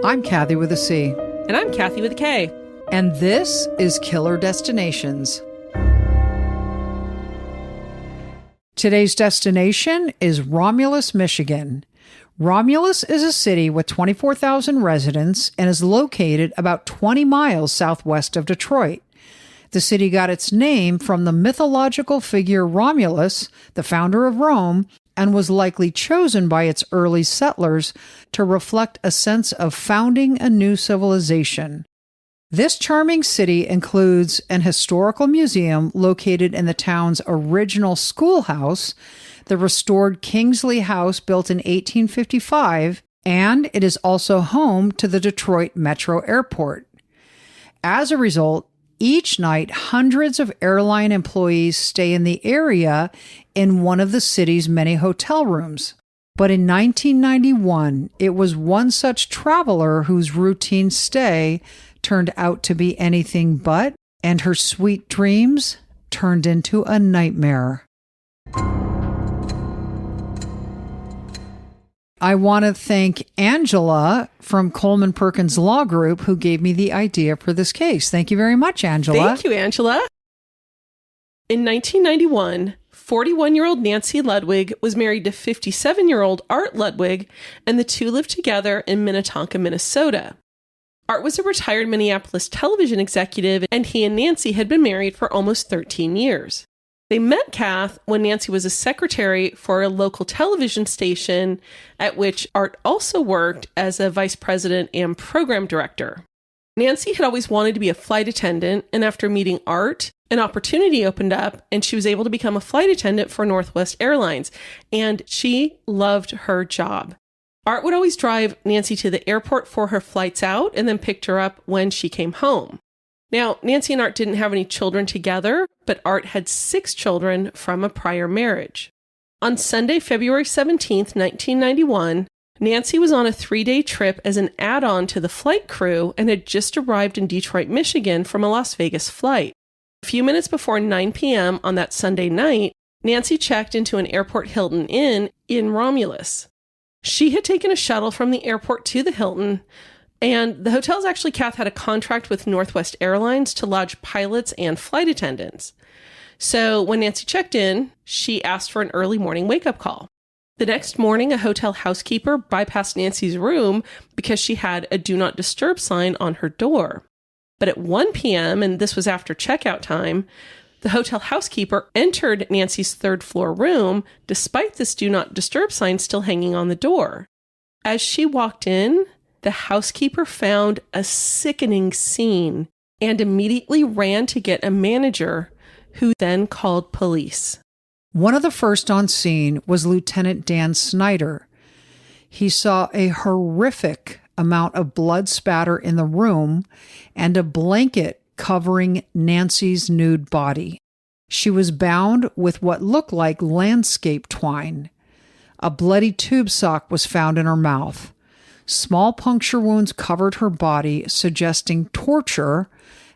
I'm Kathy with a C. And I'm Kathy with a K. And this is Killer Destinations. Today's destination is Romulus, Michigan. Romulus is a city with 24,000 residents and is located about 20 miles southwest of Detroit. The city got its name from the mythological figure Romulus, the founder of Rome, and was likely chosen by its early settlers to reflect a sense of founding a new civilization. This charming city includes an historical museum located in the town's original schoolhouse, the restored Kingsley House built in 1855, and it is also home to the Detroit Metro Airport. As a result, each night, hundreds of airline employees stay in the area in one of the city's many hotel rooms. But in 1991, it was one such traveler whose routine stay turned out to be anything but, and her sweet dreams turned into a nightmare. I want to thank Angela from Coleman Perkins Law Group who gave me the idea for this case. Thank you very much, Angela. Thank you, Angela. In 1991, 41-year-old Nancy Ludwig was married to 57-year-old Art Ludwig, and the two lived together in Minnetonka, Minnesota. Art was a retired Minneapolis television executive, and he and Nancy had been married for almost 13 years. They met Kath when Nancy was a secretary for a local television station, at which Art also worked as a vice president and program director. Nancy had always wanted to be a flight attendant, and after meeting Art, an opportunity opened up, and she was able to become a flight attendant for Northwest Airlines, and she loved her job. Art would always drive Nancy to the airport for her flights out and then picked her up when she came home. Now, Nancy and Art didn't have any children together, but Art had 6 children from a prior marriage. On Sunday, February 17th, 1991, Nancy was on a 3-day trip as an add-on to the flight crew and had just arrived in Detroit, Michigan from a Las Vegas flight. A few minutes before 9 p.m. on that Sunday night, Nancy checked into an Airport Hilton Inn in Romulus. She had taken a shuttle from the airport to the Hilton, and the hotel's actually, Kath had a contract with Northwest Airlines to lodge pilots and flight attendants. So when Nancy checked in, she asked for an early morning wake-up call. The next morning, a hotel housekeeper bypassed Nancy's room because she had a do not disturb sign on her door. But at 1 p.m., and this was after checkout time, the hotel housekeeper entered Nancy's third-floor room, despite this do not disturb sign still hanging on the door. As she walked in, the housekeeper found a sickening scene and immediately ran to get a manager, who then called police. One of the first on scene was Lieutenant Dan Snyder. He saw a horrific amount of blood spatter in the room and a blanket covering Nancy's nude body. She was bound with what looked like landscape twine. A bloody tube sock was found in her mouth. Small puncture wounds covered her body, suggesting torture,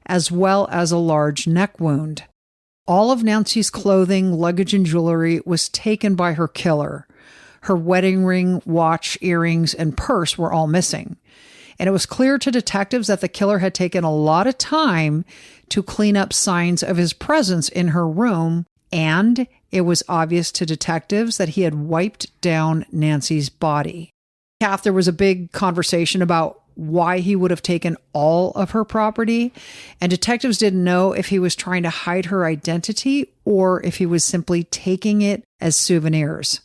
as well as a large neck wound. All of Nancy's clothing, luggage, and jewelry was taken by her killer. Her wedding ring, watch, earrings, and purse were all missing. And it was clear to detectives that the killer had taken a lot of time to clean up signs of his presence in her room, and it was obvious to detectives that he had wiped down Nancy's body. Kath, there was a big conversation about why he would have taken all of her property, and detectives didn't know if he was trying to hide her identity or if he was simply taking it as souvenirs.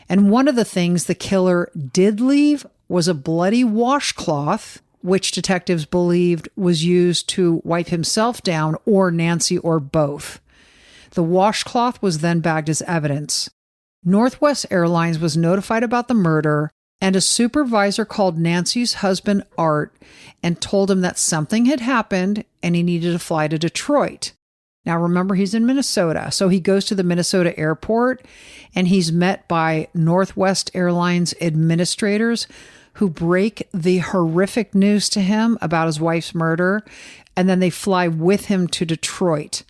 And one of the things the killer did leave was a bloody washcloth, which detectives believed was used to wipe himself down or Nancy or both. The washcloth was then bagged as evidence. Northwest Airlines was notified about the murder, and a supervisor called Nancy's husband, Art, and told him that something had happened and he needed to fly to Detroit. Now, remember, he's in Minnesota, so he goes to the Minnesota airport, and he's met by Northwest Airlines administrators who break the horrific news to him about his wife's murder, and then they fly with him to Detroit.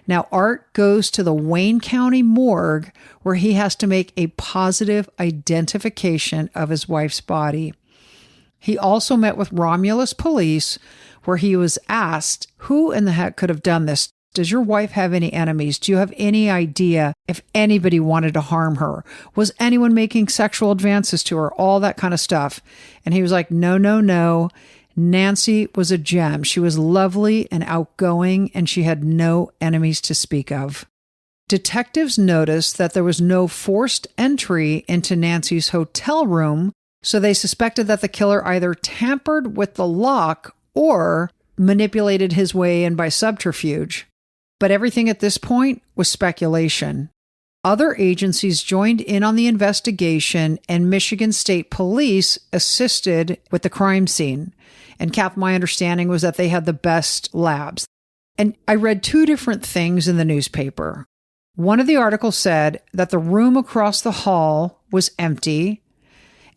Now, Art goes to the Wayne County morgue where he has to make a positive identification of his wife's body. He also met with Romulus police, where he was asked, who in the heck could have done this? Does your wife have any enemies? Do you have any idea if anybody wanted to harm her? Was anyone making sexual advances to her? All that kind of stuff. And he was like, no, no, no. Nancy was a gem. She was lovely and outgoing, and she had no enemies to speak of. Detectives noticed that there was no forced entry into Nancy's hotel room, so they suspected that the killer either tampered with the lock or manipulated his way in by subterfuge. But everything at this point was speculation. Other agencies joined in on the investigation, and Michigan State Police assisted with the crime scene. And Kath, my understanding was that they had the best labs. And I read two different things in the newspaper. One of the articles said that the room across the hall was empty,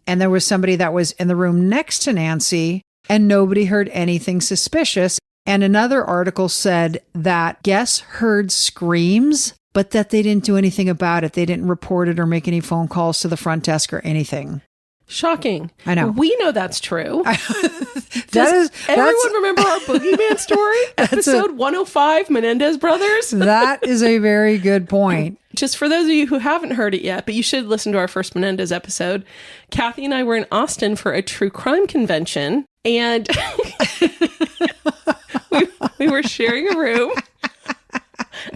and there was somebody that was in the room next to Nancy, and nobody heard anything suspicious. And another article said that guests heard screams, but that they didn't do anything about it. They didn't report it or make any phone calls to the front desk or anything. Shocking. I know. We know that's true. Does everyone remember our boogeyman story? Episode 105, Menendez Brothers? That is a very good point. Just for those of you who haven't heard it yet, but you should listen to our first Menendez episode, Kathy and I were in Austin for a true crime convention, and we were sharing a room.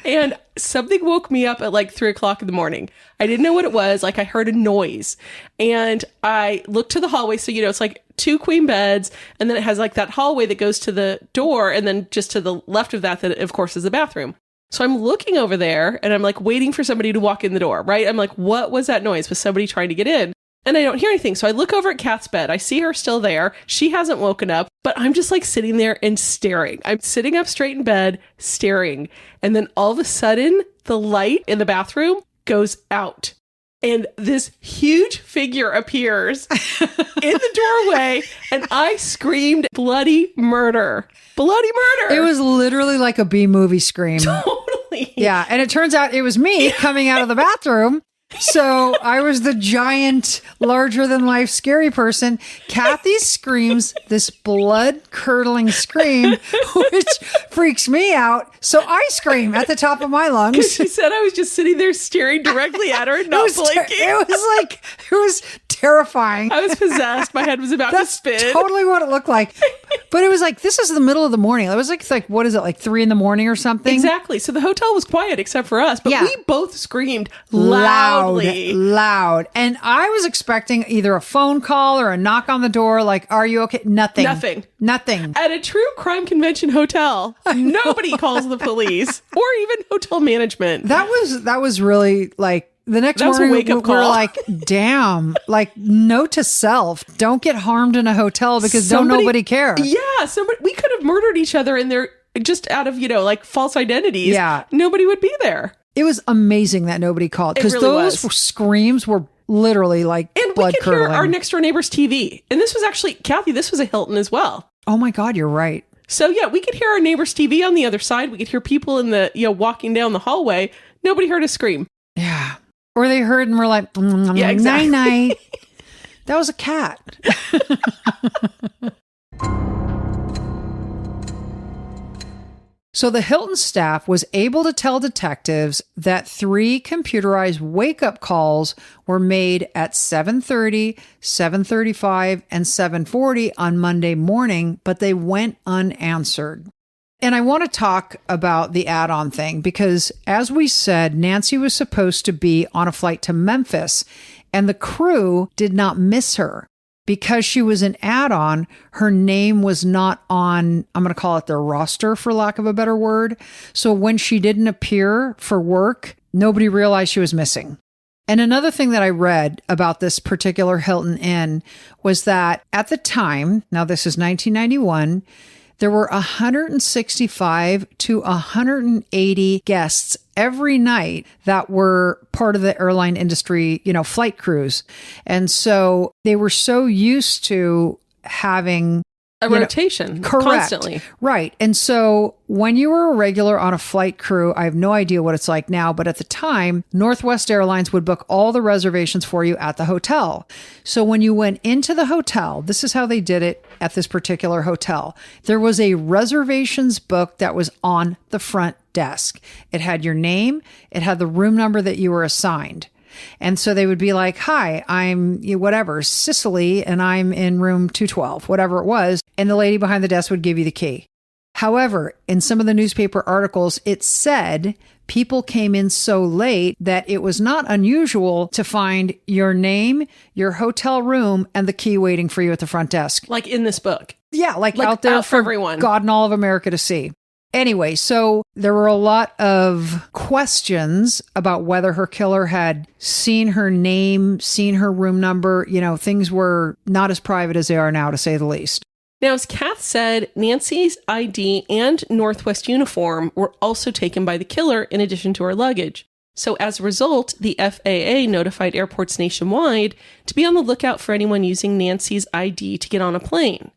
And something woke me up at like 3:00 in the morning. I didn't know what it was. Like, I heard a noise, and I looked to the hallway. So, it's like 2 queen beds, and then it has like that hallway that goes to the door. And then just to the left of that, of course, is the bathroom. So I'm looking over there, and I'm like waiting for somebody to walk in the door, right? I'm like, what was that noise? Was somebody trying to get in? And I don't hear anything. So I look over at Kat's bed. I see her still there. She hasn't woken up, but I'm just like sitting there and staring. I'm sitting up straight in bed, staring. And then all of a sudden, the light in the bathroom goes out. And this huge figure appears in the doorway, and I screamed bloody murder. Bloody murder. It was literally like a B-movie scream. Totally. Yeah. And it turns out it was me coming out of the bathroom. So I was the giant, larger-than-life scary person. Kathy screams this blood-curdling scream, which freaks me out. So I scream at the top of my lungs. She said I was just sitting there staring directly at her and not blinking. It was terrifying. I was possessed. My head was about to spin. That's totally what it looked like. But it was like, this is the middle of the morning. It was like what is it, like 3 a.m. or something? Exactly. So the hotel was quiet except for us, but we both screamed loudly. Loud. And I was expecting either a phone call or a knock on the door, like, are you okay? Nothing. At a true crime convention hotel, nobody calls the police or even hotel management. That was really like, the next morning we were like, damn, like, note to self, don't get harmed in a hotel because don't nobody care. Yeah. We could have murdered each other in there just out of, like false identities. Yeah. Nobody would be there. It was amazing that nobody called, because those screams were literally like and blood we could curdling. Hear our next door neighbor's TV. And this was actually, Kathy, this was a Hilton as well. Oh my God, you're right. So yeah, we could hear our neighbor's TV on the other side. We could hear people in the, walking down the hallway. Nobody heard us scream. Yeah. Or they heard and were like, yeah, exactly. Night. That was a cat. So the Hilton staff was able to tell detectives that 3 computerized wake-up calls were made at 7:30, 7:35, and 7:40 on Monday morning, but they went unanswered. And I want to talk about the add-on thing because, as we said, Nancy was supposed to be on a flight to Memphis, and the crew did not miss her. Because she was an add-on, her name was not on, I'm going to call it their roster, for lack of a better word. So when she didn't appear for work, nobody realized she was missing. And another thing that I read about this particular Hilton Inn was that at the time, now this is 1991, there were 165 to 180 guests every night that were part of the airline industry, flight crews. And so they were so used to having rotation. Correct. Constantly. Right. And so when you were a regular on a flight crew, I have no idea what it's like now, but at the time, Northwest Airlines would book all the reservations for you at the hotel. So when you went into the hotel, this is how they did it at this particular hotel. There was a reservations book that was on the front desk. It had your name, it had the room number that you were assigned. And so they would be like, hi, I'm whatever, Sicily, and I'm in room 212, whatever it was. And the lady behind the desk would give you the key. However, in some of the newspaper articles, it said people came in so late that it was not unusual to find your name, your hotel room, and the key waiting for you at the front desk. Like in this book. Yeah, like out there for everyone. God and all of America to see. Anyway, so there were a lot of questions about whether her killer had seen her name, seen her room number. Things were not as private as they are now, to say the least. Now, as Kath said, Nancy's ID and Northwest uniform were also taken by the killer in addition to her luggage. So as a result, the FAA notified airports nationwide to be on the lookout for anyone using Nancy's ID to get on a plane.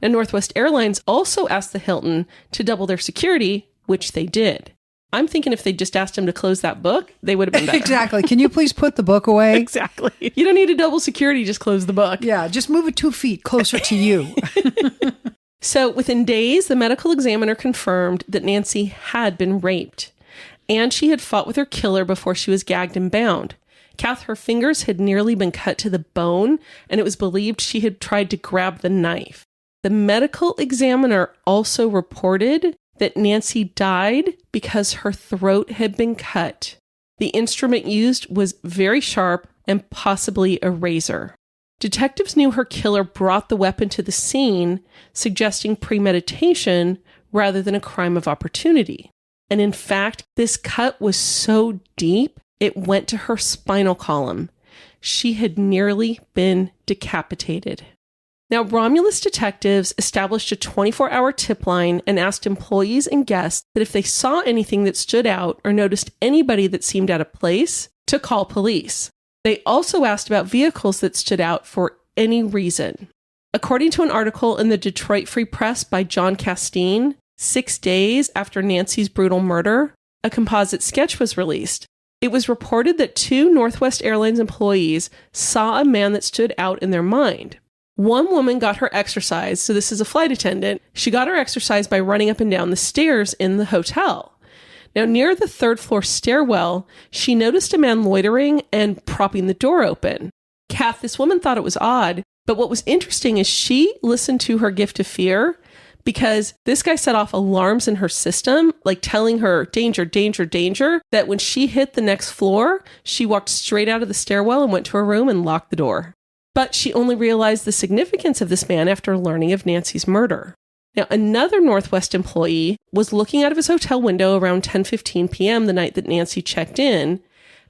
Now, Northwest Airlines also asked the Hilton to double their security, which they did. I'm thinking if they just asked him to close that book, they would have been better. Exactly. Can you please put the book away? Exactly. You don't need a double security, just close the book. Yeah, just move it 2 feet closer to you. So within days, the medical examiner confirmed that Nancy had been raped, and she had fought with her killer before she was gagged and bound. Kath, her fingers had nearly been cut to the bone, and it was believed she had tried to grab the knife. The medical examiner also reported that Nancy died because her throat had been cut. The instrument used was very sharp and possibly a razor. Detectives knew her killer brought the weapon to the scene, suggesting premeditation rather than a crime of opportunity. And in fact, this cut was so deep, it went to her spinal column. She had nearly been decapitated. Now, Romulus detectives established a 24-hour tip line and asked employees and guests that if they saw anything that stood out or noticed anybody that seemed out of place, to call police. They also asked about vehicles that stood out for any reason. According to an article in the Detroit Free Press by John Castine, 6 days after Nancy's brutal murder, a composite sketch was released. It was reported that 2 Northwest Airlines employees saw a man that stood out in their mind. One woman got her exercise, so this is a flight attendant. She got her exercise by running up and down the stairs in the hotel. Now, near the 3rd floor stairwell, she noticed a man loitering and propping the door open. Kath, this woman thought it was odd, but what was interesting is she listened to her gift of fear because this guy set off alarms in her system, like telling her, danger, danger, danger, that when she hit the next floor, she walked straight out of the stairwell and went to her room and locked the door. But she only realized the significance of this man after learning of Nancy's murder. Now, another Northwest employee was looking out of his hotel window around 10:15 p.m. the night that Nancy checked in,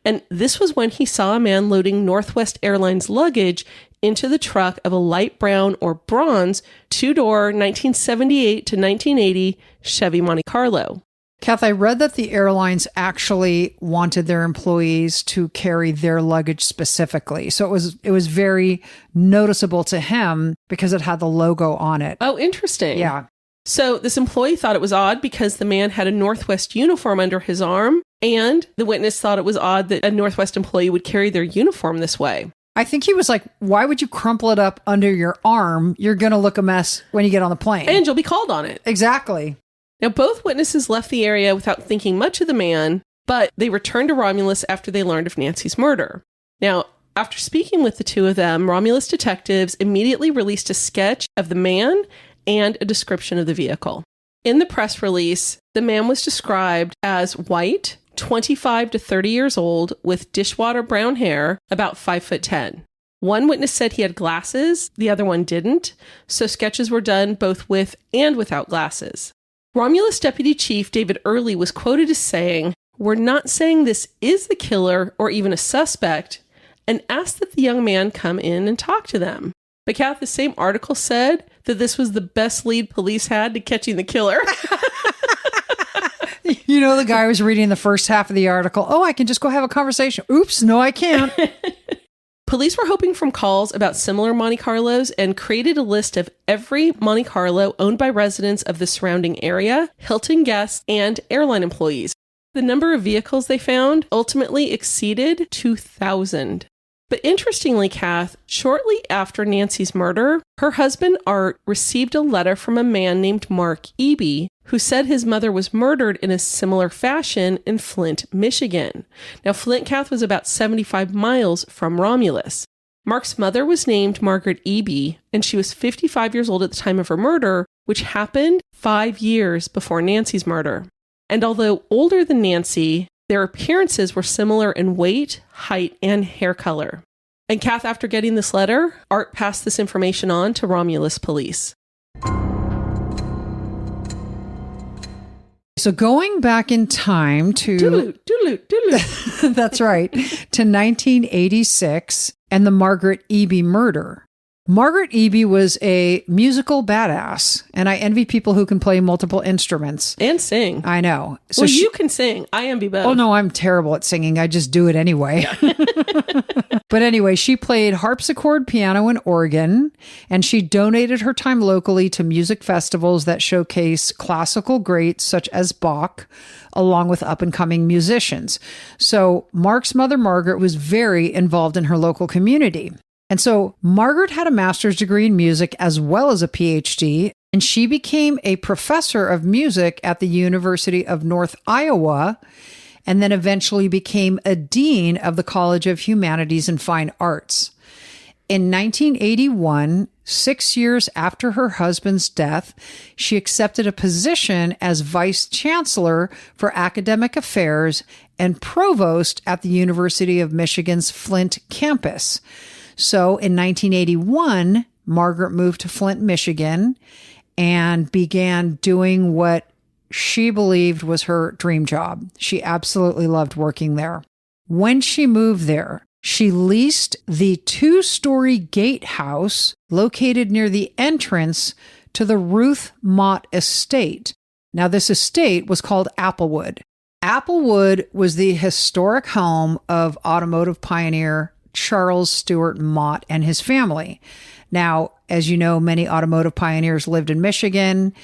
and this was when he saw a man loading Northwest Airlines luggage into the truck of a light brown or bronze 2-door 1978 to 1980 Chevy Monte Carlo. Kath, I read that the airlines actually wanted their employees to carry their luggage specifically. So it was very noticeable to him because it had the logo on it. Oh, interesting. Yeah. So this employee thought it was odd because the man had a Northwest uniform under his arm, and the witness thought it was odd that a Northwest employee would carry their uniform this way. I think he was like, why would you crumple it up under your arm? You're going to look a mess when you get on the plane. And you'll be called on it. Exactly. Now, both witnesses left the area without thinking much of the man, but they returned to Romulus after they learned of Nancy's murder. Now, after speaking with the two of them, Romulus detectives immediately released a sketch of the man and a description of the vehicle. In the press release, the man was described as white, 25 to 30 years old, with dishwater brown hair, about 5'10". One witness said he had glasses, the other one didn't, so sketches were done both with and without glasses. Romulus Deputy Chief David Early was quoted as saying, "We're not saying this is the killer or even a suspect," and asked that the young man come in and talk to them. But Kath, the same article said that this was the best lead police had to catching the killer. You know, the guy was reading the first half of the article. Oh, I can just go have a conversation. Oops, no, I can't. Police were hoping from calls about similar Monte Carlos and created a list of every Monte Carlo owned by residents of the surrounding area, Hilton guests, and airline employees. The number of vehicles they found ultimately exceeded 2,000. But interestingly, Kath, shortly after Nancy's murder, her husband Art received a letter from a man named Mark Eby, who said his mother was murdered in a similar fashion in Flint, Michigan. Now, Flint, Kath, was about 75 miles from Romulus. Mark's mother was named Margaret Eby, and she was 55 years old at the time of her murder, which happened 5 years before Nancy's murder. And although older than Nancy, their appearances were similar in weight, height, and hair color. And Kath, after getting this letter, Art passed this information on to Romulus police. So going back in time to... Doodaloo. That's right. To 1986 and the Margaret Eby murder. Margaret Eby was a musical badass, and I envy people who can play multiple instruments. And sing. I know. So you can sing. I envy both. Oh, no, I'm terrible at singing. I just do it anyway. But anyway, she played harpsichord, piano, and organ, and she donated her time locally to music festivals that showcase classical greats such as Bach, along with up-and-coming musicians. So Mark's mother, Margaret, was very involved in her local community. And so Margaret had a master's degree in music as well as a PhD, and she became a professor of music at the University of North Iowa, and then eventually became a dean of the College of Humanities and Fine Arts. In 1981, 6 years after her husband's death, she accepted a position as vice chancellor for academic affairs and provost at the University of Michigan's Flint campus. So in 1981, Margaret moved to Flint, Michigan, and began doing what she believed was her dream job. She absolutely loved working there. When she moved there, she leased the 2-story gatehouse located near the entrance to the Ruth Mott estate. Now, this estate was called Applewood. Applewood was the historic home of automotive pioneer Charles Stewart Mott and his family. Now, as you know, many automotive pioneers lived in Michigan,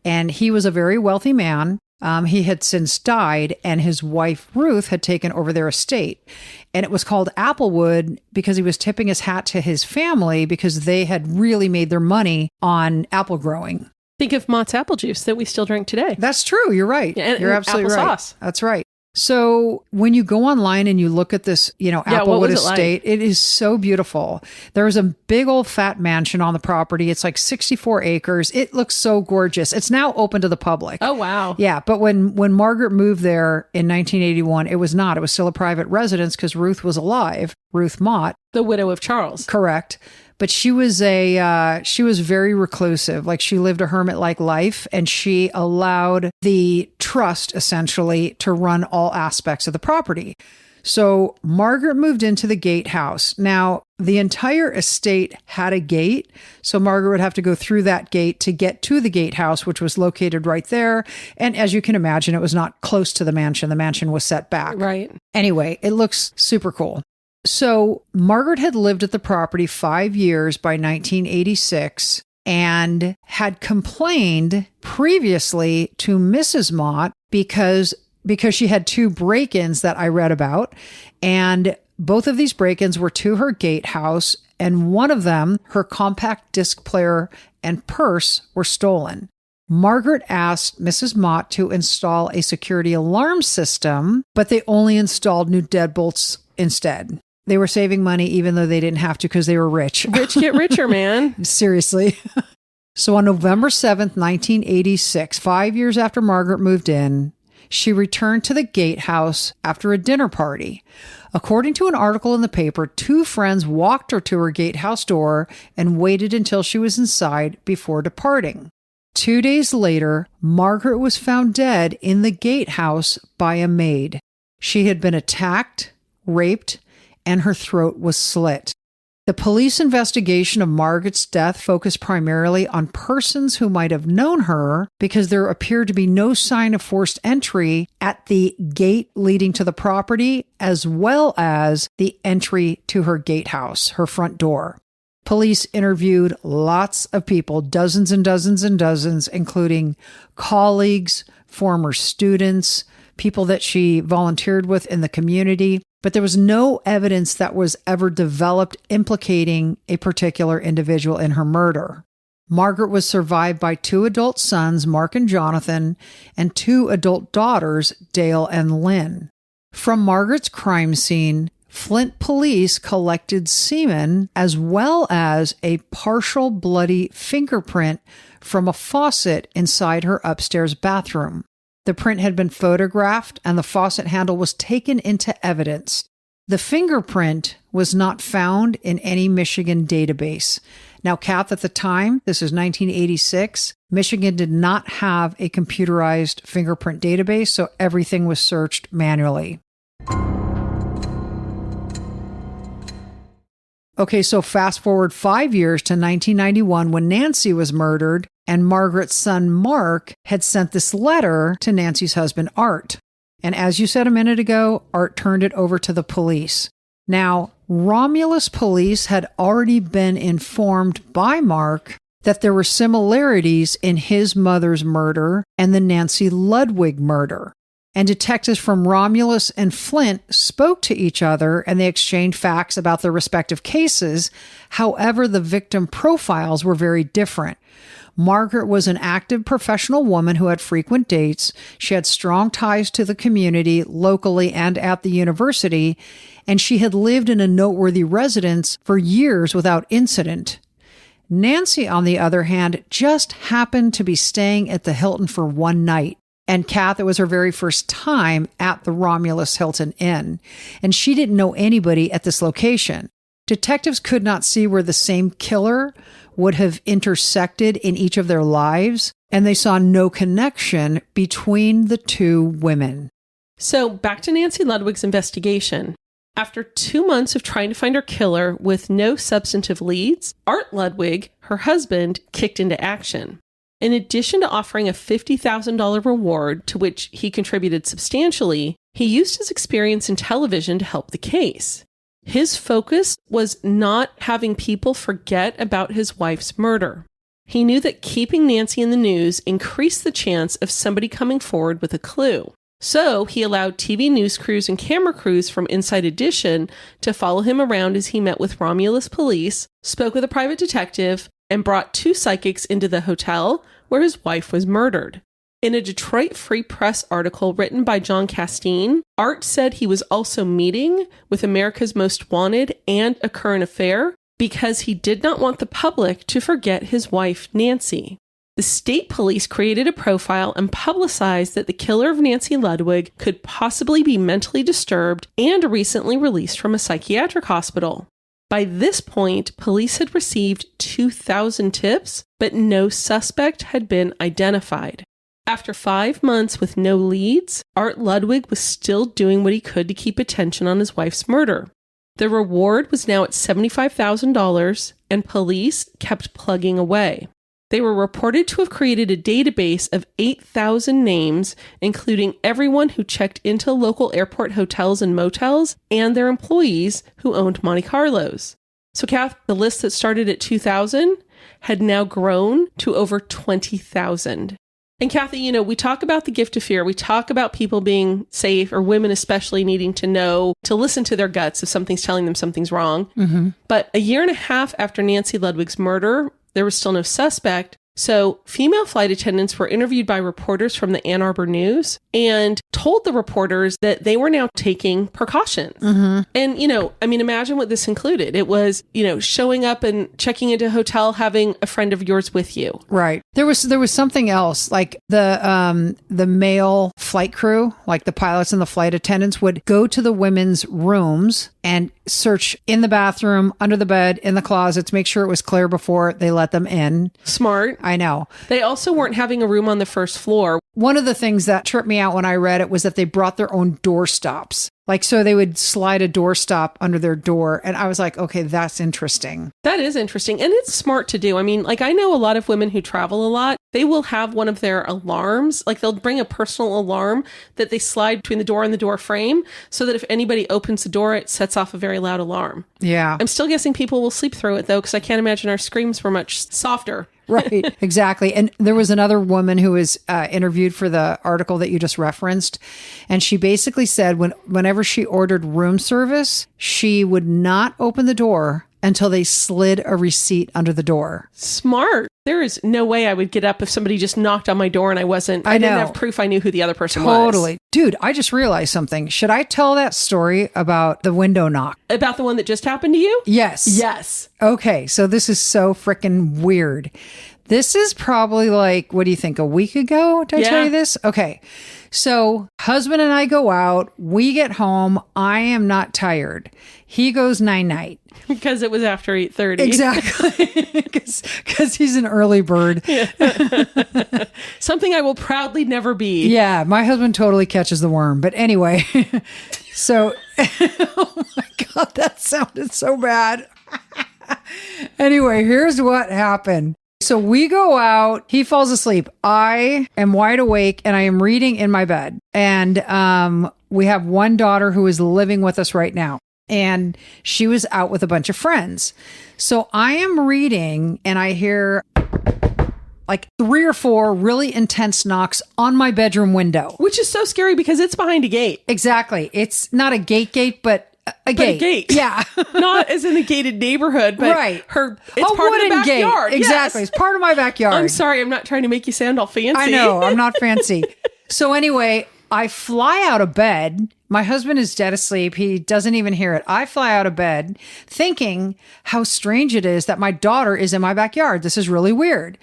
and he was a very wealthy man. He had since died, and his wife, Ruth, had taken over their estate. And it was called Applewood because he was tipping his hat to his family because they had really made their money on apple growing. Think of Mott's apple juice that we still drink today. That's true. You're right. Yeah, You're absolutely right. Applesauce. That's right. So when you go online and you look at this, Applewood estate, it is so beautiful. There is a big old fat mansion on the property. It's like 64 acres. It looks so gorgeous. It's now open to the public. Oh, wow. Yeah. But when Margaret moved there in 1981, it was not. It was still a private residence because Ruth was alive. Ruth Mott. The widow of Charles. Correct. But she was very reclusive. Like, she lived a hermit-like life, and she allowed the trust essentially to run all aspects of the property. So Margaret moved into the gatehouse. Now, the entire estate had a gate, so Margaret would have to go through that gate to get to the gatehouse, which was located right there. And as you can imagine, it was not close to the mansion. The mansion was set back. Right. Anyway, it looks super cool. So Margaret had lived at the property 5 years by 1986 and had complained previously to Mrs. Mott because she had 2 break-ins that I read about. And both of these break-ins were to her gatehouse, and one of them, her compact disc player and purse, were stolen. Margaret asked Mrs. Mott to install a security alarm system, but they only installed new deadbolts instead. They were saving money even though they didn't have to because they were rich. Rich get richer, man. Seriously. So on November 7th, 1986, 5 years after Margaret moved in, she returned to the gatehouse after a dinner party. According to an article in the paper, 2 friends walked her to her gatehouse door and waited until she was inside before departing. 2 days later, Margaret was found dead in the gatehouse by a maid. She had been attacked, raped, and her throat was slit. The police investigation of Margaret's death focused primarily on persons who might have known her because there appeared to be no sign of forced entry at the gate leading to the property, as well as the entry to her gatehouse, her front door. Police interviewed lots of people, dozens and dozens and dozens, including colleagues, former students, people that she volunteered with in the community, but there was no evidence that was ever developed implicating a particular individual in her murder. Margaret was survived by 2 adult sons, Mark and Jonathan, and 2 adult daughters, Dale and Lynn. From Margaret's crime scene, Flint police collected semen as well as a partial bloody fingerprint from a faucet inside her upstairs bathroom. The print had been photographed and the faucet handle was taken into evidence. The fingerprint was not found in any Michigan database. Now, Kath, at the time, this is 1986, Michigan did not have a computerized fingerprint database, so everything was searched manually. Okay, so fast forward 5 years to 1991 when Nancy was murdered, and Margaret's son Mark had sent this letter to Nancy's husband Art. And as you said a minute ago, Art turned it over to the police. Now, Romulus police had already been informed by Mark that there were similarities in his mother's murder and the Nancy Ludwig murder. And detectives from Romulus and Flint spoke to each other and they exchanged facts about their respective cases. However, the victim profiles were very different. Margaret was an active professional woman who had frequent dates. She had strong ties to the community, locally and at the university, and she had lived in a noteworthy residence for years without incident. Nancy, on the other hand, just happened to be staying at the Hilton for one night. And Kath, it was her very first time at the Romulus Hilton Inn, and she didn't know anybody at this location. Detectives could not see where the same killer would have intersected in each of their lives, and they saw no connection between the 2 women. So back to Nancy Ludwig's investigation. After 2 months of trying to find her killer with no substantive leads, Art Ludwig, her husband, kicked into action. In addition to offering a $50,000 reward, to which he contributed substantially, he used his experience in television to help the case. His focus was not having people forget about his wife's murder. He knew that keeping Nancy in the news increased the chance of somebody coming forward with a clue. So he allowed TV news crews and camera crews from Inside Edition to follow him around as he met with Romulus police, spoke with a private detective, and brought 2 psychics into the hotel where his wife was murdered. In a Detroit Free Press article written by John Castine, Art said he was also meeting with America's Most Wanted and A Current Affair because he did not want the public to forget his wife, Nancy. The state police created a profile and publicized that the killer of Nancy Ludwig could possibly be mentally disturbed and recently released from a psychiatric hospital. By this point, police had received 2,000 tips, but no suspect had been identified. After 5 months with no leads, Art Ludwig was still doing what he could to keep attention on his wife's murder. The reward was now at $75,000, and police kept plugging away. They were reported to have created a database of 8,000 names, including everyone who checked into local airport hotels and motels and their employees who owned Monte Carlos. So, Kath, the list that started at 2,000 had now grown to over 20,000. And Kathy, we talk about the gift of fear. We talk about people being safe, or women especially needing to know, to listen to their guts if something's telling them something's wrong. Mm-hmm. But a year and a half after Nancy Ludwig's murder, there was still no suspect. So female flight attendants were interviewed by reporters from the Ann Arbor News and told the reporters that they were now taking precautions. Mm-hmm. And, imagine what this included. It was, showing up and checking into a hotel, having a friend of yours with you. Right. There was something else, like the male flight crew, like the pilots and the flight attendants, would go to the women's rooms and search in the bathroom, under the bed, in the closets, make sure it was clear before they let them in. Smart. I know. They also weren't having a room on the first floor. One of the things that tripped me out when I read it was that they brought their own doorstops. Like, so they would slide a doorstop under their door. And I was like, okay, that's interesting. That is interesting. And it's smart to do. I mean, like, I know a lot of women who travel a lot. They will have one of their alarms. Like, they'll bring a personal alarm that they slide between the door and the door frame so that if anybody opens the door, it sets off a very loud alarm. Yeah. I'm still guessing people will sleep through it, though, because I can't imagine our screams were much softer. Right, exactly. And there was another woman who was interviewed for the article that you just referenced. And she basically said whenever she ordered room service, she would not open the door until they slid a receipt under the door. Smart. There is no way I would get up if somebody just knocked on my door and I didn't have proof I knew who the other person was. Totally. Dude, I just realized something. Should I tell that story about the window knock? About the one that just happened to you? Yes. Yes. Okay, so this is so freaking weird. This is probably like, what do you think, a week ago? Did I tell you this? Okay. So husband and I go out. We get home. I am not tired. He goes night-night. Because it was after 8:30. Exactly. Because he's an early bird. Yeah. Something I will proudly never be. Yeah, my husband totally catches the worm. But anyway, so, oh my God, that sounded so bad. Anyway, here's what happened. So we go out, he falls asleep. I am wide awake and I am reading in my bed. And we have one daughter who is living with us right now. And she was out with a bunch of friends. So I am reading and I hear like 3 or 4 really intense knocks on my bedroom window. Which is so scary because it's behind a gate. Exactly. It's not a gate, but a gate. Yeah. Not as in a gated neighborhood, but right. It's part of the backyard. Gate. Exactly. Yes. It's part of my backyard. I'm sorry. I'm not trying to make you sound all fancy. I know. I'm not fancy. So anyway, I fly out of bed. My husband is dead asleep. He doesn't even hear it. I fly out of bed thinking how strange it is that my daughter is in my backyard. This is really weird.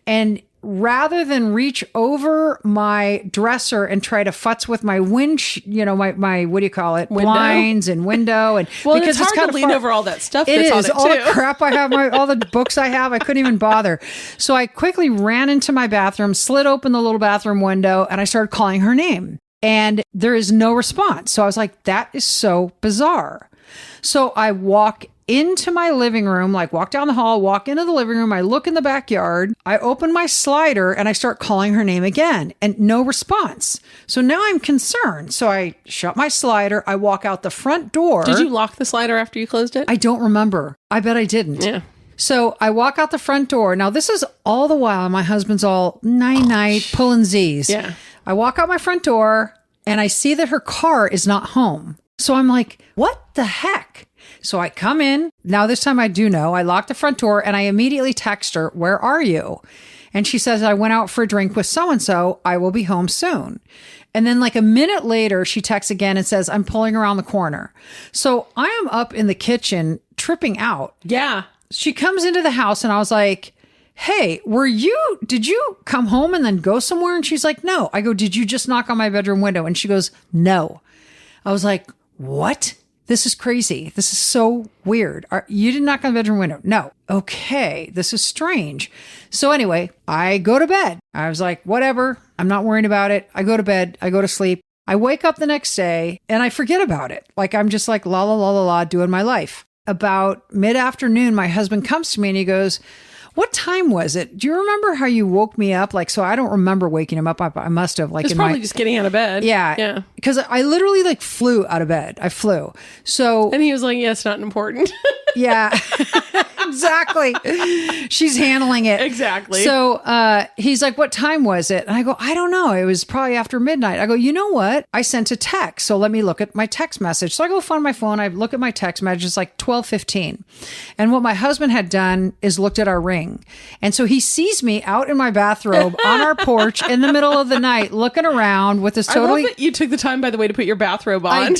And rather than reach over my dresser and try to futz with my my what do you call it? Window? Blinds and window. And well, because it's hard to lean over all that stuff it that's is. on it All the crap I have, all the books I have, I couldn't even bother. So I quickly ran into my bathroom, slid open the little bathroom window, and I started calling her name. And there is no response. So I was like, that is so bizarre. So I walk into my living room, like walk down the hall, walk into the living room. I look in the backyard. I open my slider and I start calling her name again and no response. So now I'm concerned. So I shut my slider. I walk out the front door. Did you lock the slider after you closed it? I don't remember. I bet I didn't. Yeah. So I walk out the front door. Now this is all the while my husband's all night pulling Z's. Yeah. I walk out my front door and I see that her car is not home. So I'm like, what the heck? So I come in. Now this time I do know. I lock the front door and I immediately text her, where are you? And she says, I went out for a drink with so-and-so. I will be home soon. And then like a minute later, she texts again and says, I'm pulling around the corner. So I am up in the kitchen tripping out. Yeah. She comes into the house and I was like, hey, did you come home and then go somewhere? And she's like, no. I go, did you just knock on my bedroom window? And she goes, no. I was like, what? This is crazy. This is so weird. You didn't knock on the bedroom window? No. Okay. This is strange. So anyway, I go to bed. I was like, whatever. I'm not worrying about it. I go to bed. I go to sleep. I wake up the next day and I forget about it. Like I'm just like la, la, la, la, la, doing my life. About mid-afternoon, my husband comes to me and he goes, what time was it? Do you remember how you woke me up? Like, so I don't remember waking him up. I must have like it's probably just getting out of bed. Yeah. Yeah. Because I literally like flew out of bed. I flew. So. And he was like, yeah, it's not important. Yeah. Exactly. She's handling it. Exactly. So he's like, what time was it? And I go, I don't know. It was probably after midnight. I go, you know what? I sent a text. So let me look at my text message. So I go find my phone. I look at my text message. It's like 12:15. And what my husband had done is looked at our ring. And so he sees me out in my bathrobe on our porch in the middle of the night, looking around with this totally. I love that you took the time, by the way, to put your bathrobe on.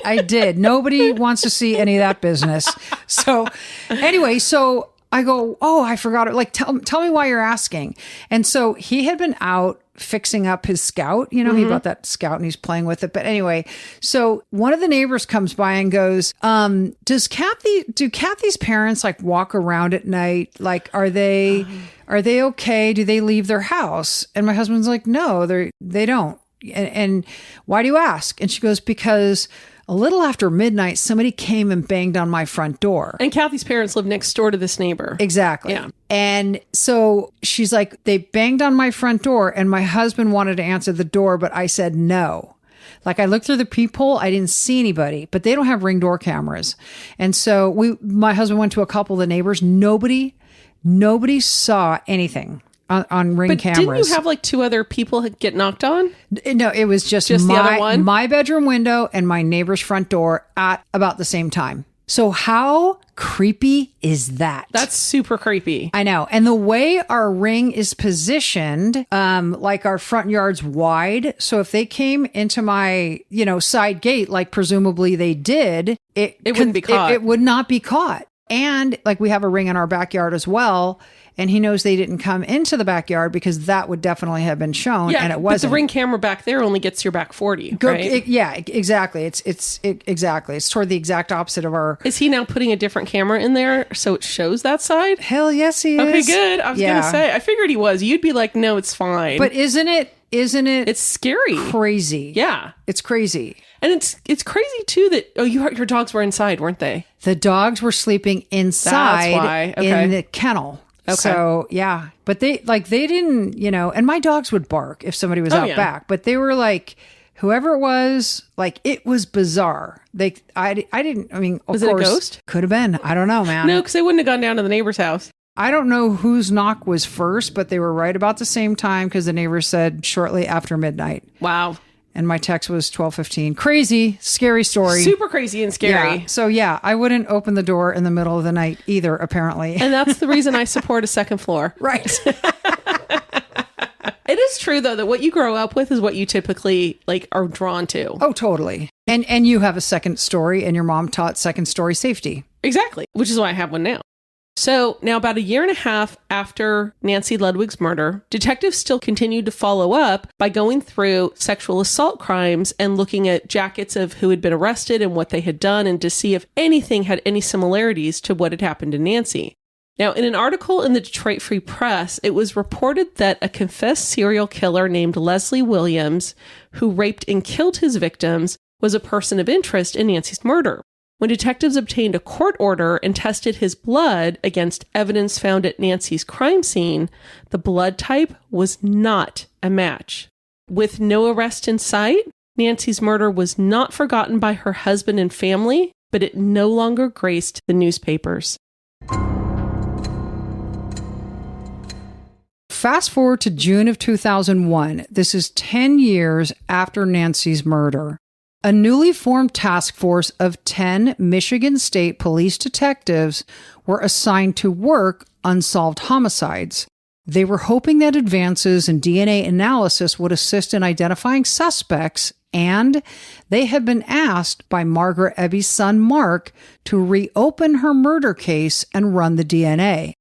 I did. Nobody wants to see any of that business. So anyway, so I go, oh, I forgot it. Like, tell me why you're asking. And so he had been out fixing up his Scout. You know, He bought that Scout and he's playing with it. But anyway, so one of the neighbors comes by and goes, do Kathy's parents like walk around at night? Like, are they okay? Do they leave their house? And my husband's like, no, they don't. And why do you ask? And she goes, because A little after midnight, somebody came and banged on my front door. And Kathy's parents live next door to this neighbor. Exactly. Yeah. And so she's like, they banged on my front door and my husband wanted to answer the door, but I said no. Like I looked through the peephole, I didn't see anybody, but they don't have Ring door cameras. And so my husband went to a couple of the neighbors. Nobody saw anything on Ring cameras. Didn't you have like 2 other people get knocked on? No, it was just the other one? My bedroom window and my neighbor's front door at about the same time. So how creepy is that? That's super creepy. I know. And the way our Ring is positioned, like our front yard's wide. So if they came into my, side gate, like presumably they did, it wouldn't be caught. It would not be caught. And like we have a Ring in our backyard as well. And he knows they didn't come into the backyard because that would definitely have been shown. Yeah, and it wasn't. But the Ring camera back there only gets your back 40, right? Yeah, exactly. Exactly. It's toward the exact opposite of our... Is he now putting a different camera in there so it shows that side? Hell yes, he is. Okay, good. I was going to say, I figured he was. You'd be like, no, it's fine. But isn't it? It's scary. Crazy. Yeah. It's crazy. And it's crazy too that, your dogs were inside, weren't they? The dogs were sleeping inside. That's why. Okay. In the kennel. Okay. So, yeah. But they didn't, and my dogs would bark if somebody was out back. But they were like, whoever it was, like, it was bizarre. I didn't, of was course. It a ghost? Could have been. I don't know, man. No, because they wouldn't have gone down to the neighbor's house. I don't know whose knock was first, but they were right about the same time because the neighbor said shortly after midnight. Wow. And my text was 12:15. Crazy, scary story. Super crazy and scary. Yeah. So yeah, I wouldn't open the door in the middle of the night either, apparently. And that's the reason I support a second floor. Right. It is true though that what you grow up with is what you typically are drawn to. Oh, totally. And you have a second story and your mom taught second story safety. Exactly. Which is why I have one now. So now about 1.5 years after Nancy Ludwig's murder, detectives still continued to follow up by going through sexual assault crimes and looking at jackets of who had been arrested and what they had done and to see if anything had any similarities to what had happened to Nancy. Now, in an article in the Detroit Free Press, it was reported that a confessed serial killer named Leslie Williams, who raped and killed his victims, was a person of interest in Nancy's murder. When detectives obtained a court order and tested his blood against evidence found at Nancy's crime scene, the blood type was not a match. With no arrest in sight, Nancy's murder was not forgotten by her husband and family, but it no longer graced the newspapers. Fast forward to June of 2001. This is 10 years after Nancy's murder. A newly formed task force of 10 Michigan State police detectives were assigned to work unsolved homicides. They were hoping that advances in DNA analysis would assist in identifying suspects, and they had been asked by Margaret Ebby's son Mark to reopen her murder case and run the DNA.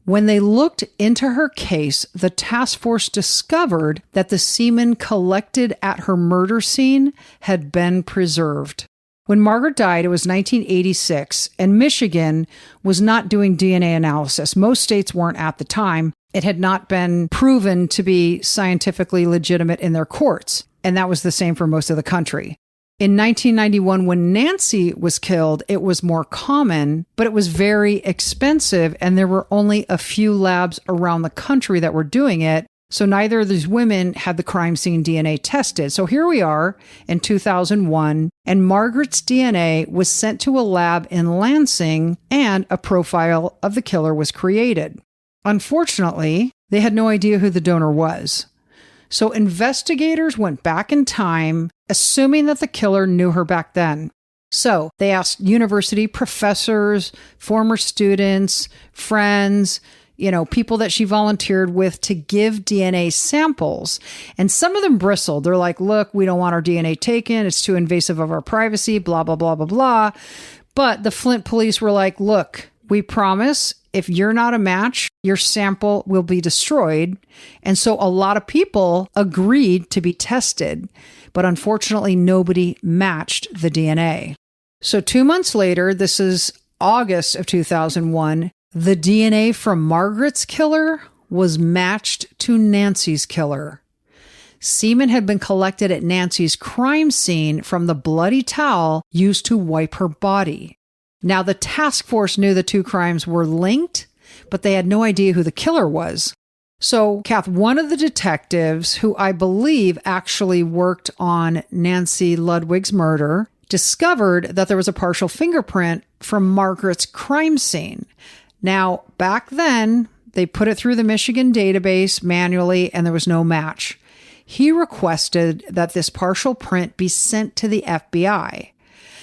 When they looked into her case, the task force discovered that the semen collected at her murder scene had been preserved. When Margaret died, it was 1986, and Michigan was not doing DNA analysis. Most states weren't at the time. It had not been proven to be scientifically legitimate in their courts, and that was the same for most of the country. In 1991, when Nancy was killed, it was more common, but it was very expensive, and there were only a few labs around the country that were doing it, so neither of these women had the crime scene DNA tested. So here we are in 2001, and Margaret's DNA was sent to a lab in Lansing, and a profile of the killer was created. Unfortunately, they had no idea who the donor was. So investigators went back in time, assuming that the killer knew her back then. So they asked university professors, former students, friends, people that she volunteered with to give DNA samples. And some of them bristled. They're like, look, we don't want our DNA taken. It's too invasive of our privacy, blah, blah, blah, blah, blah. But the Flint police were like, look, we promise if you're not a match, your sample will be destroyed. And so a lot of people agreed to be tested, but unfortunately nobody matched the DNA. So 2 months later, this is August of 2001, the DNA from Margaret's killer was matched to Nancy's killer. semen had been collected at Nancy's crime scene from the bloody towel used to wipe her body. Now, the task force knew the two crimes were linked, but they had no idea who the killer was. So, Kath, one of the detectives, who I believe actually worked on Nancy Ludwig's murder, discovered that there was a partial fingerprint from Margaret's crime scene. Now, back then, they put it through the Michigan database manually, and there was no match. He requested that this partial print be sent to the FBI.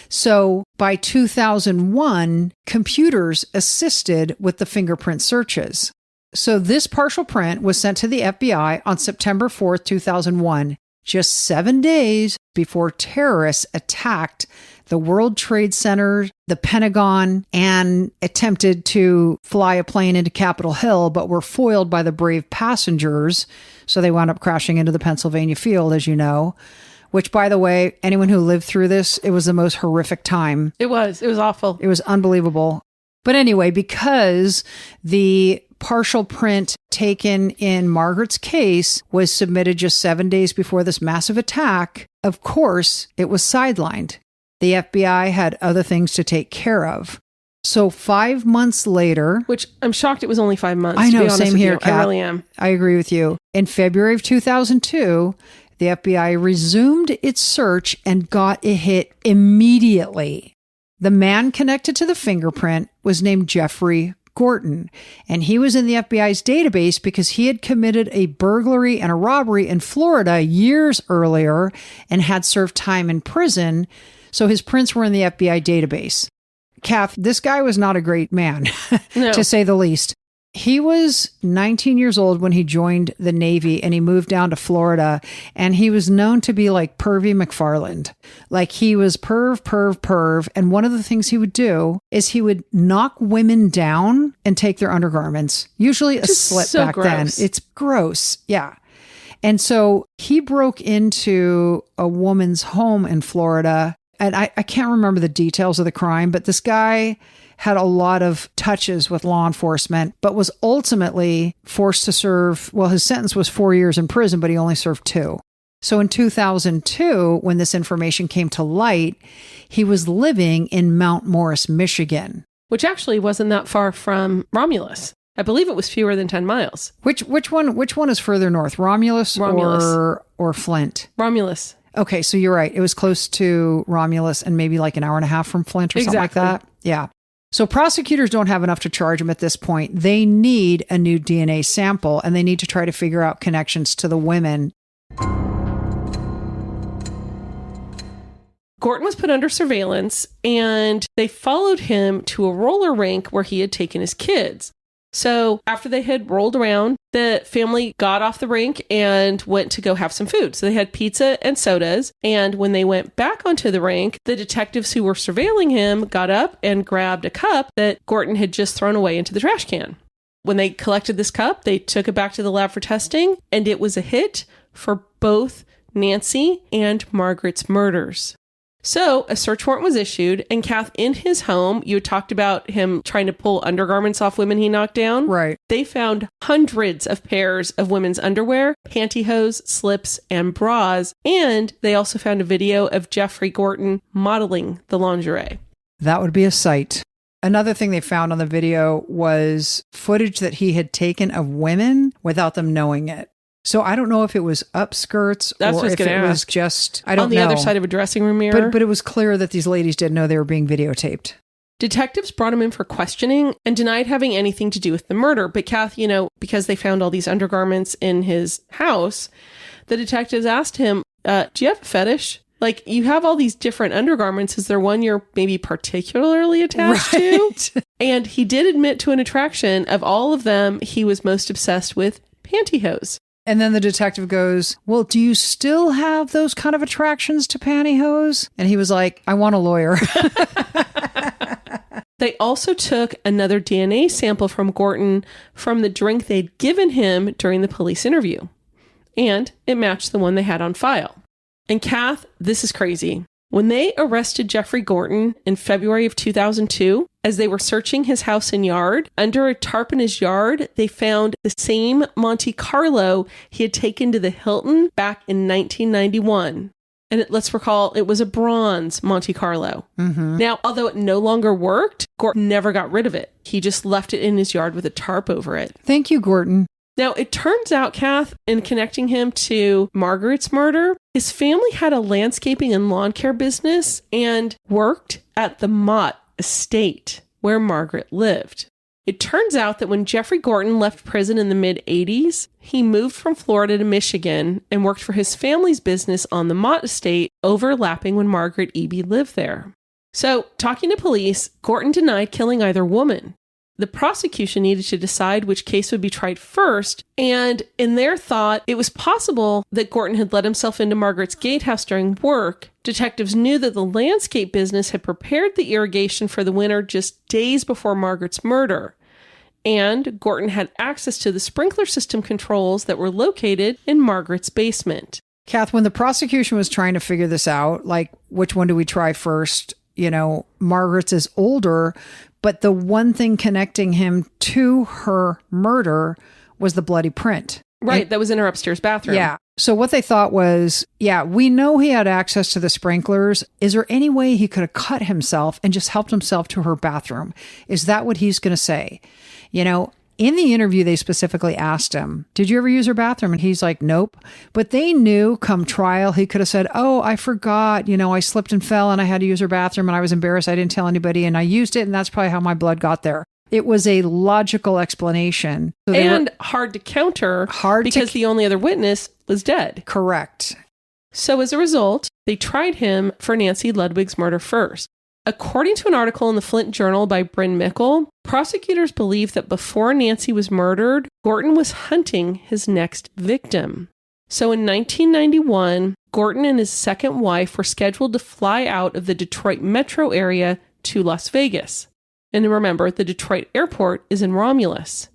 So by 2001, computers assisted with the fingerprint searches. So this partial print was sent to the FBI on September 4th, 2001, just 7 days before terrorists attacked the World Trade Center, the Pentagon, and attempted to fly a plane into Capitol Hill, but were foiled by the brave passengers. So they wound up crashing into the Pennsylvania field, as you know. Which, by the way, anyone who lived through this, it was the most horrific time. It was awful. It was unbelievable. But anyway, because the partial print taken in Margaret's case was submitted just 7 days before this massive attack, of course, it was sidelined. The FBI had other things to take care of. So 5 months later... Which I'm shocked it was only 5 months. I know, to be honest same with here, you. Kat. I really am. I agree with you. In February of 2002... the FBI resumed its search and got a hit immediately. The man connected to the fingerprint was named Jeffrey Gorton, and he was in the FBI's database because he had committed a burglary and a robbery in Florida years earlier and had served time in prison, so his prints were in the FBI database. Kath, this guy was not a great man, No. to say the least. He was 19 years old when he joined the Navy and he moved down to Florida, and he was known to be like Pervy McFarland. Like he was perv. And one of the things he would do is he would knock women down and take their undergarments, usually a slit so back gross. then. It's gross. Yeah. And so he broke into a woman's home in Florida. And I can't remember the details of the crime, but this guy had a lot of touches with law enforcement, but was ultimately forced to serve, well, his sentence was 4 years in prison, but he only served 2. So in 2002, when this information came to light, he was living in Mount Morris, Michigan. Which actually wasn't that far from Romulus. I believe it was fewer than 10 miles. Which one is further north, Romulus. Or Flint? Romulus. Okay, so you're right. It was close to Romulus and maybe like an hour and a half from Flint or something like that. Yeah. So prosecutors don't have enough to charge him at this point. They need a new DNA sample, and they need to try to figure out connections to the women. Gorton was put under surveillance, and they followed him to a roller rink where he had taken his kids. So after they had rolled around, the family got off the rink and went to go have some food. So they had pizza and sodas. And when they went back onto the rink, the detectives who were surveilling him got up and grabbed a cup that Gorton had just thrown away into the trash can. When they collected this cup, they took it back to the lab for testing, and it was a hit for both Nancy and Margaret's murders. So a search warrant was issued, and Kath, in his home, you talked about him trying to pull undergarments off women he knocked down. Right. They found hundreds of pairs of women's underwear, pantyhose, slips, and bras, and they also found a video of Jeffrey Gorton modeling the lingerie. That would be a sight. Another thing they found on the video was footage that he had taken of women without them knowing it. So I don't know if it was upskirts or if it was just, I don't know. On the other side of a dressing room mirror. But it was clear that these ladies didn't know they were being videotaped. Detectives brought him in for questioning and denied having anything to do with the murder. But Kath, because they found all these undergarments in his house, the detectives asked him, do you have a fetish? Like, you have all these different undergarments. Is there one you're maybe particularly attached to? And he did admit to an attraction. Of all of them, he was most obsessed with pantyhose. And then the detective goes, well, do you still have those kind of attractions to pantyhose? And he was like, I want a lawyer. They also took another DNA sample from Gorton from the drink they'd given him during the police interview. And it matched the one they had on file. And Kath, this is crazy. When they arrested Jeffrey Gorton in February of 2002, as they were searching his house and yard, under a tarp in his yard, they found the same Monte Carlo he had taken to the Hilton back in 1991. And let's recall, it was a bronze Monte Carlo. Mm-hmm. Now, although it no longer worked, Gorton never got rid of it. He just left it in his yard with a tarp over it. Thank you, Gorton. Now, it turns out, Kath, in connecting him to Margaret's murder, his family had a landscaping and lawn care business and worked at the Mott estate where Margaret lived. It turns out that when Jeffrey Gorton left prison in the mid-'80s, he moved from Florida to Michigan and worked for his family's business on the Mott estate, overlapping when Margaret Eby lived there. So, talking to police, Gorton denied killing either woman. The prosecution needed to decide which case would be tried first, and in their thought, it was possible that Gorton had let himself into Margaret's gatehouse during work. Detectives knew that the landscape business had prepared the irrigation for the winter just days before Margaret's murder, and Gorton had access to the sprinkler system controls that were located in Margaret's basement. Kath, when the prosecution was trying to figure this out, like, which one do we try first? Margaret's is older, but the one thing connecting him to her murder was the bloody print. Right, that was in her upstairs bathroom. Yeah. So what they thought was, we know he had access to the sprinklers. Is there any way he could have cut himself and just helped himself to her bathroom? Is that what he's going to say? In the interview, they specifically asked him, did you ever use her bathroom? And he's like, nope. But they knew come trial, he could have said, oh, I forgot, I slipped and fell and I had to use her bathroom and I was embarrassed. I didn't tell anybody and I used it. And that's probably how my blood got there. It was a logical explanation. So and hard to counter because the only other witness was dead. Correct. So as a result, they tried him for Nancy Ludwig's murder first. According to an article in the Flint Journal by Bryn Mickle, prosecutors believe that before Nancy was murdered, Gorton was hunting his next victim. So in 1991, Gorton and his second wife were scheduled to fly out of the Detroit metro area to Las Vegas. And remember, the Detroit airport is in Romulus.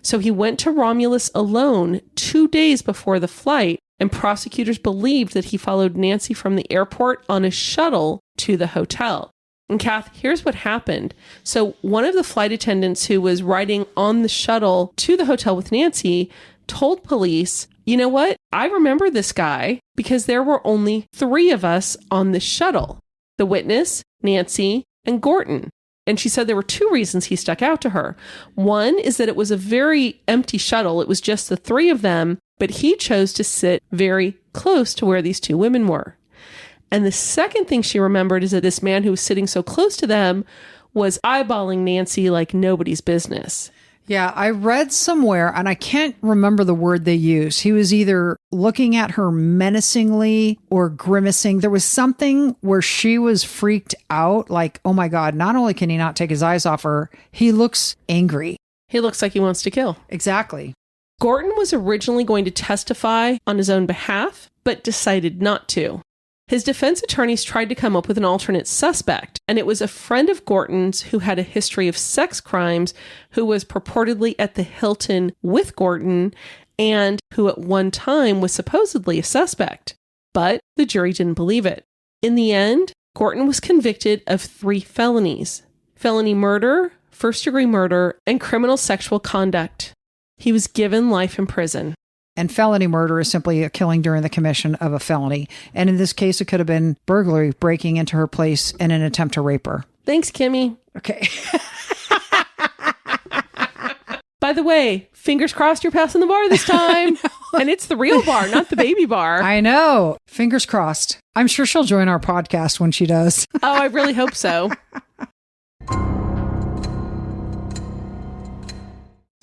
So he went to Romulus alone 2 days before the flight, and prosecutors believed that he followed Nancy from the airport on a shuttle to the hotel. And Kath, here's what happened. So one of the flight attendants who was riding on the shuttle to the hotel with Nancy told police, you know what? I remember this guy because there were only 3 of us on the shuttle. The witness, Nancy, and Gorton. And she said there were 2 reasons he stuck out to her. One is that it was a very empty shuttle. It was just the 3 of them, but he chose to sit very close to where these 2 women were. And the second thing she remembered is that this man who was sitting so close to them was eyeballing Nancy like nobody's business. Yeah, I read somewhere, and I can't remember the word they used. He was either looking at her menacingly or grimacing. There was something where she was freaked out, like, oh my God, not only can he not take his eyes off her, he looks angry. He looks like he wants to kill. Exactly. Gorton was originally going to testify on his own behalf, but decided not to. His defense attorneys tried to come up with an alternate suspect, and it was a friend of Gorton's who had a history of sex crimes who was purportedly at the Hilton with Gorton and who at one time was supposedly a suspect. But the jury didn't believe it. In the end, Gorton was convicted of 3 felonies: felony murder, first-degree murder, and criminal sexual conduct. He was given life in prison. And felony murder is simply a killing during the commission of a felony. And in this case, it could have been burglary, breaking into her place in an attempt to rape her. Thanks, Kimmy. Okay. By the way, fingers crossed you're passing the bar this time. And it's the real bar, not the baby bar. I know. Fingers crossed. I'm sure she'll join our podcast when she does. Oh, I really hope so.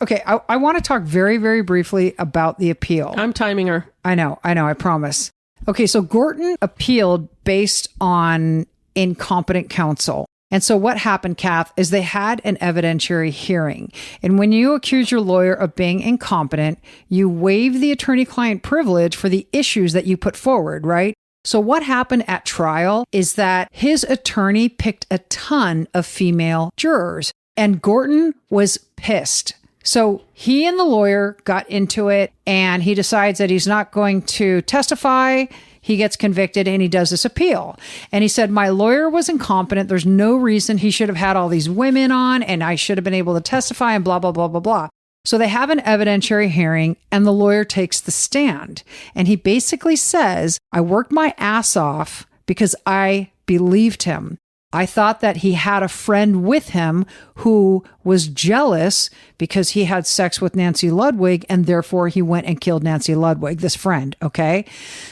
Okay, I want to talk very, very briefly about the appeal. I'm timing her. I know, I promise. Okay, so Gorton appealed based on incompetent counsel. And so what happened, Kath, is they had an evidentiary hearing. And when you accuse your lawyer of being incompetent, you waive the attorney-client privilege for the issues that you put forward, right? So what happened at trial is that his attorney picked a ton of female jurors, and Gorton was pissed. So he and the lawyer got into it, and he decides that he's not going to testify. He gets convicted and he does this appeal. And he said, my lawyer was incompetent. There's no reason he should have had all these women on, and I should have been able to testify and blah, blah, blah, blah, blah. So they have an evidentiary hearing and the lawyer takes the stand. And he basically says, I worked my ass off because I believed him. I thought that he had a friend with him who was jealous because he had sex with Nancy Ludwig, and therefore he went and killed Nancy Ludwig, this friend, okay?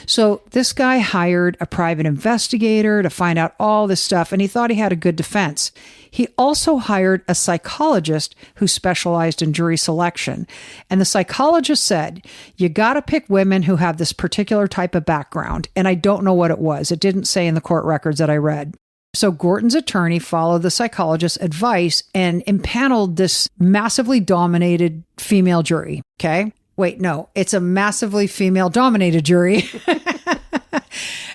So this guy hired a private investigator to find out all this stuff, and he thought he had a good defense. He also hired a psychologist who specialized in jury selection. And the psychologist said, you got to pick women who have this particular type of background. And I don't know what it was. It didn't say in the court records that I read. So Gorton's attorney followed the psychologist's advice and impaneled this massively dominated female jury. Okay. Wait, no, it's a massively female dominated jury.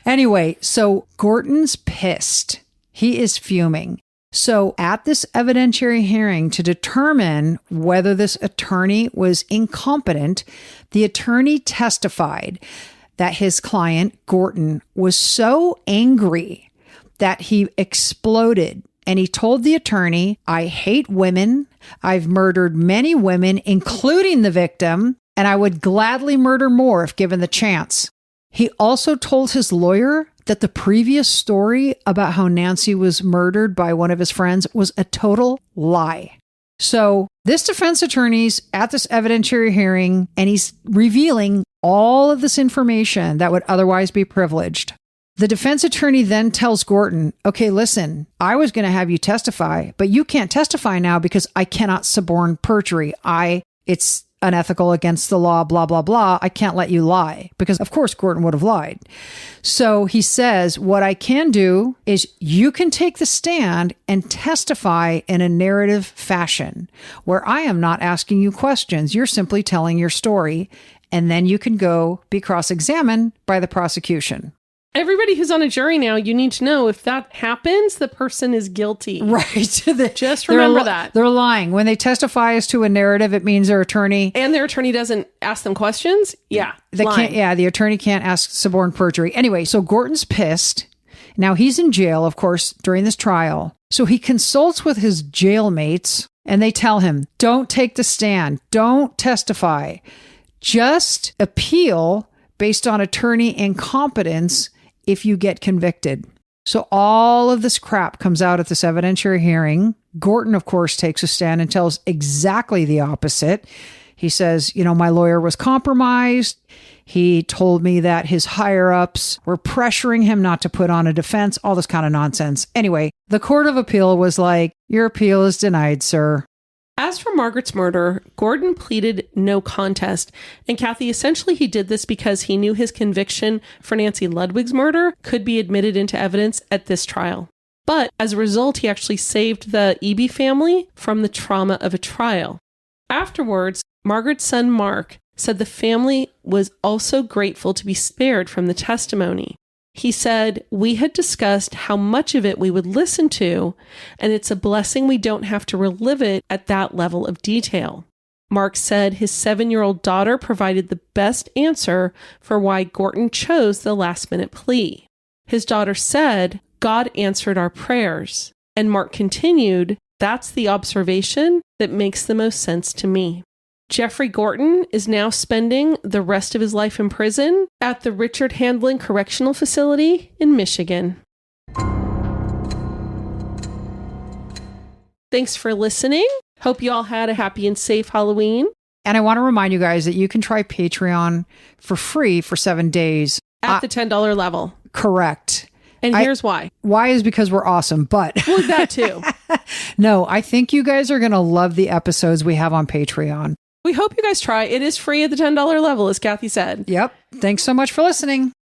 Anyway, so Gorton's pissed. He is fuming. So at this evidentiary hearing to determine whether this attorney was incompetent, the attorney testified that his client, Gorton, was so angry that he exploded. And he told the attorney, I hate women. I've murdered many women, including the victim, and I would gladly murder more if given the chance. He also told his lawyer that the previous story about how Nancy was murdered by one of his friends was a total lie. So this defense attorney's at this evidentiary hearing, and he's revealing all of this information that would otherwise be privileged. The defense attorney then tells Gorton, okay, listen, I was going to have you testify, but you can't testify now because I cannot suborn perjury. It's unethical, against the law, blah, blah, blah. I can't let you lie because, of course, Gorton would have lied. So he says, what I can do is you can take the stand and testify in a narrative fashion where I am not asking you questions. You're simply telling your story, and then you can go be cross-examined by the prosecution. Everybody who's on a jury now, you need to know if that happens, the person is guilty. Right. Just remember that. They're lying. When they testify as to a narrative, it means their attorney... And their attorney doesn't ask them questions? Yeah. The attorney can't ask suborn perjury. Anyway, so Gorton's pissed. Now he's in jail, of course, during this trial. So he consults with his jailmates and they tell him, don't take the stand. Don't testify. Just appeal based on attorney incompetence if you get convicted. So all of this crap comes out at this evidentiary hearing. Gorton, of course, takes a stand and tells exactly the opposite. He says, my lawyer was compromised. He told me that his higher-ups were pressuring him not to put on a defense, all this kind of nonsense. Anyway, the Court of Appeal was like, your appeal is denied, sir. As for Margaret's murder, Gorton pleaded no contest, and Kathy, essentially he did this because he knew his conviction for Nancy Ludwig's murder could be admitted into evidence at this trial. But as a result, he actually saved the Eby family from the trauma of a trial. Afterwards, Margaret's son Mark said the family was also grateful to be spared from the testimony. He said, we had discussed how much of it we would listen to, and it's a blessing we don't have to relive it at that level of detail. Mark said his 7-year-old daughter provided the best answer for why Gorton chose the last-minute plea. His daughter said, God answered our prayers. And Mark continued, that's the observation that makes the most sense to me. Jeffrey Gorton is now spending the rest of his life in prison at the Richard Handlin Correctional Facility in Michigan. Thanks for listening. Hope you all had a happy and safe Halloween. And I want to remind you guys that you can try Patreon for free for 7 days. At the $10 level. Correct. And here's why. Why is because we're awesome, but... Well, that too. No, I think you guys are going to love the episodes we have on Patreon. We hope you guys try. It is free at the $10 level, as Kathy said. Yep. Thanks so much for listening.